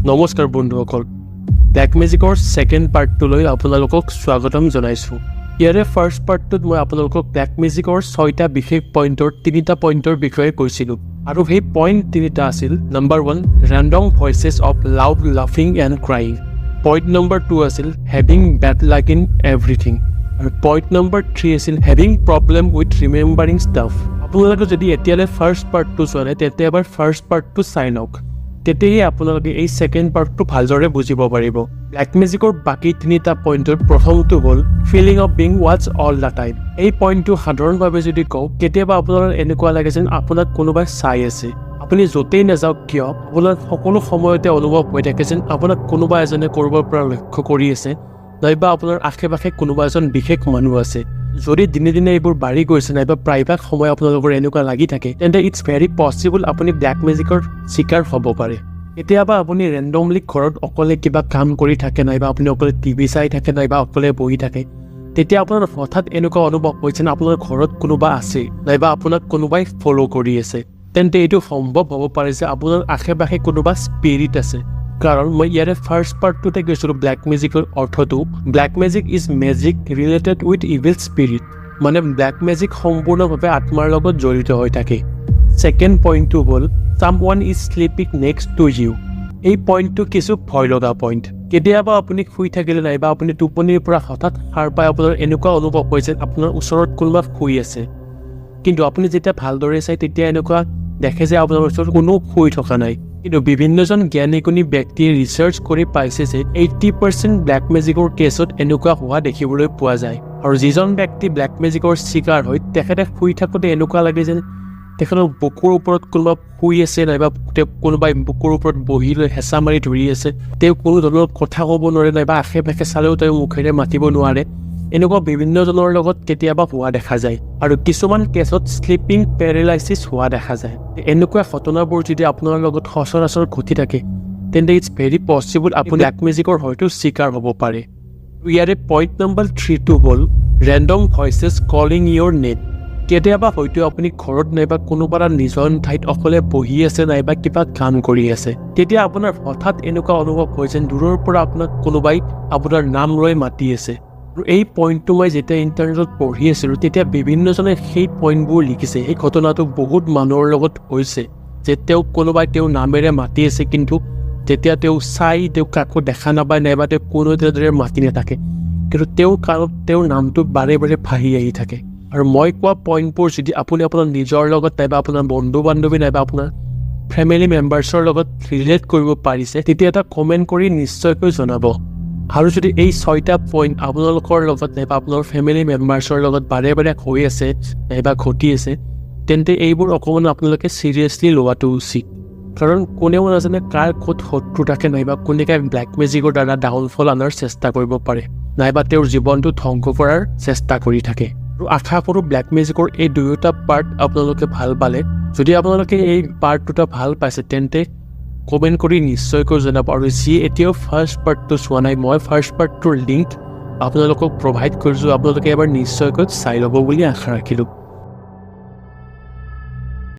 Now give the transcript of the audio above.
নমস্কাৰ বন্ধুসকল, black মেজিকৰ second পাৰ্টটোলৈ আপোনালোকক স্বাগতম জনাইছোঁ। ইয়াৰে ফাৰ্ষ্ট পাৰ্টটোত মই আপোনালোকক ব্লেক মেজিকৰ 6টা বিশেষ পইণ্টৰ 3টা পইণ্টৰ বিষয়ে কৈছিলোঁ আৰু সেই পইণ্ট 3টা আছিল number 1 random voices of loud লাফিং এণ্ড ক্ৰাইং, পইণ্ট নম্বৰ 2 আছিল having bad luck in everything আৰু পইণ্ট নম্বৰ 3 আছিল having problem with remembering stuff. আপোনালোকে যদি এতিয়ালৈ ফাৰ্ষ্ট পাৰ্টটো চোৱা নাই তেতিয়া এবাৰ ফাৰ্ষ্ট পাৰ্টটো চাই লওক, তেতিয়াহে আপোনালোকে এই ছেকেণ্ড পাৰ্টটো ভালদৰে বুজিব পাৰিব। ব্লেক মেজিকৰ বাকী 3টা পইণ্টৰ প্ৰথমটো হ'ল ফিলিং অফ বিং ৱাটছ অল দ্য টাইম। এই পইণ্টটো সাধাৰণভাৱে যদি কওঁ, কেতিয়াবা আপোনাৰ এনেকুৱা লাগে যেন আপোনাক কোনোবাই চাই আছে। আপুনি য'তেই নাযাওক কিয় আপোনাৰ সকলো সময়তে অনুভৱ হৈ থাকে যেন আপোনাক কোনোবা এজনে ক'ৰবাৰ পৰা লক্ষ্য কৰি আছে, নাইবা আপোনাৰ আশে পাশে কোনোবা এজন বিশেষ মানুহ আছে। যদি দিনে দিনে এইবোৰ বাঢ়ি গৈছে নাইবা প্ৰায়ভাগ সময় আপোনালোকৰ এনেকুৱা লাগি থাকে, তেন্তে ইটছ ভেৰি পচিবল আপুনি ব্লেক মেজিকৰ চিকাৰ হ'ব পাৰে। কেতিয়াবা আপুনি ৰেণ্ডমলি ঘৰত অকলে কিবা কাম কৰি থাকে, নাইবা আপুনি অকলে টিভি চাই থাকে, নাইবা অকলে বহি থাকে, তেতিয়া আপোনাৰ হঠাৎ এনেকুৱা অনুভৱ হৈছে যে আপোনাৰ ঘৰত কোনোবা আছে, নাইবা আপোনাক কোনোবাই ফ'ল' কৰি আছে। তেন্তে এইটো সম্ভৱ হ'ব পাৰে যে আপোনাৰ আশে পাশে কোনোবা স্পিৰিট আছে। কাৰণ মই ইয়াৰে ফাৰ্ষ্ট পাৰ্টটোতে কৈছিলোঁ ব্লেক মেজিকৰ অৰ্থটো, black magic is magic related with evil spirit, মানে ব্লেক মেজিক সম্পূৰ্ণভাৱে আত্মাৰ লগত জড়িত হৈ থাকে। ছেকেণ্ড পইণ্টটো হ'ল someone is sleeping next to you. এই পইণ্টটো কিছু ভয় লগা পইণ্ট। কেতিয়াবা আপুনি শুই থাকিলে নাইবা আপুনি টোপনিৰ পৰা হঠাৎ সাৰ পাই আপোনাৰ এনেকুৱা অনুভৱ হৈছে আপোনাৰ ওচৰত কোনোবা শুই আছে, কিন্তু আপুনি যেতিয়া ভালদৰে চাই তেতিয়া এনেকুৱা দেখে যে আপোনাৰ ওচৰত কোনো শুই থকা নাই। কিন্তু বিভিন্নজন জ্ঞানীগুণী ব্যক্তিয়ে ৰিচাৰ্চ কৰি পাইছে যে 80% ব্লেক মেজিকৰ কেছত এনেকুৱা হোৱা দেখিবলৈ পোৱা যায়। আৰু যিজন ব্যক্তি ব্লেক মেজিকৰ চিকাৰ হয় তেখেতে শুই থাকোঁতে এনেকুৱা লাগে যেন তেখেতৰ বুকুৰ ওপৰত কোনোবা শুই আছে, নাইবা তেওঁ কোনোবাই বুকুৰ ওপৰত বহি লৈ হেঁচা মাৰি ধৰি আছে। তেওঁ কোনো ধৰণৰ কথা ক'ব নোৱাৰে, নাইবা আশে পাশে চালেও তেওঁ মুখেৰে মাতিব নোৱাৰে। এনেকুৱা বিভিন্নজনৰ লগত কেতিয়াবা হোৱা দেখা যায় আৰু কিছুমান কেছত শ্লিপিং পেৰেলাইচিছ হোৱা দেখা যায়। এনেকুৱা ঘটনাবোৰ যদি আপোনাৰ লগত সচৰাচৰ ঘটি থাকে, তেন্তে ইটছ ভেৰি পচিবল আপুনি ব্লেক মেজিকৰ হয়তো চিকাৰ হ'ব পাৰে। ইয়াৰে পইণ্ট নম্বৰ 3টো হ'ল ৰেণ্ডম ভইচেছ কলিং ইয়'ৰ নেম। কেতিয়াবা হয়তো আপুনি ঘৰত নাইবা কোনোবা নিজৰ ঠাইত অকলে বহি আছে, নাইবা কিবা কাম কৰি আছে, তেতিয়া আপোনাৰ হঠাৎ এনেকুৱা অনুভৱ হয় যেন দূৰৰ পৰা আপোনাক কোনোবাই আপোনাৰ নাম লৈ মাতি আছে। আৰু এই পইণ্টটো মই যেতিয়া ইণ্টাৰনেটত পঢ়ি আছিলোঁ তেতিয়া বিভিন্নজনে সেই পইণ্টবোৰ লিখিছে। এই ঘটনাটো বহুত মানুহৰ লগত হৈছে যে তেওঁক কোনোবাই তেওঁৰ নামেৰে মাতি আছে, কিন্তু যেতিয়া তেওঁ চাই তেওঁক কাকো দেখা নাপায়, নাইবা তেওঁ কোনো তেনেদৰে মাতি নাথাকে, কিন্তু তেওঁৰ কাণত তেওঁৰ নামটো বাৰে বাৰে ভাহি আহি থাকে। আৰু মই কোৱা পইণ্টবোৰ যদি আপুনি আপোনাৰ নিজৰ লগত নাইবা আপোনাৰ বন্ধু বান্ধৱী নাইবা আপোনাৰ ফেমিলি মেম্বাৰ্ছৰ লগত ৰিলেট কৰিব পাৰিছে, তেতিয়া এটা কমেণ্ট কৰি নিশ্চয়কৈ জনাব। আৰু যদি এই 6টা পইণ্ট আপোনালোকৰ লগত নাইবা আপোনাৰ ফেমিলি মেম্বাৰ্ছৰ লগত বাৰে বাৰে হৈ আছে নাইবা ঘটি আছে, তেন্তে এইবোৰ অকণমান আপোনালোকে ছিৰিয়াছলি লোৱাটো উচিত। কাৰণ কোনেও নাজানে কাৰ ক'ত শত্ৰু থাকে, নাইবা কোনে ব্লেক মেজিকৰ দ্বাৰা ডাউনফল অনাৰ চেষ্টা কৰিব পাৰে, নাইবা তেওঁৰ জীৱনটো ধ্বংস কৰাৰ চেষ্টা কৰি থাকে। আৰু আশা কৰোঁ ব্লেক মেজিকৰ এই 2টা পাৰ্ট আপোনালোকে ভাল পালে। যদি আপোনালোকে এই পাৰ্ট 2টা ভাল পাইছে তেন্তে কমেণ্ট কৰি নিশ্চয়কৈ জনাব। আৰু যি এতিয়াও ফাৰ্ষ্ট পাৰ্টটো চোৱা নাই, মই ফাৰ্ষ্ট পাৰ্টটোৰ লিংক আপোনালোকক প্ৰভাইড কৰিছোঁ, আপোনালোকে এবাৰ নিশ্চয়কৈ চাই ল'ব বুলি আশা ৰাখিলোঁ।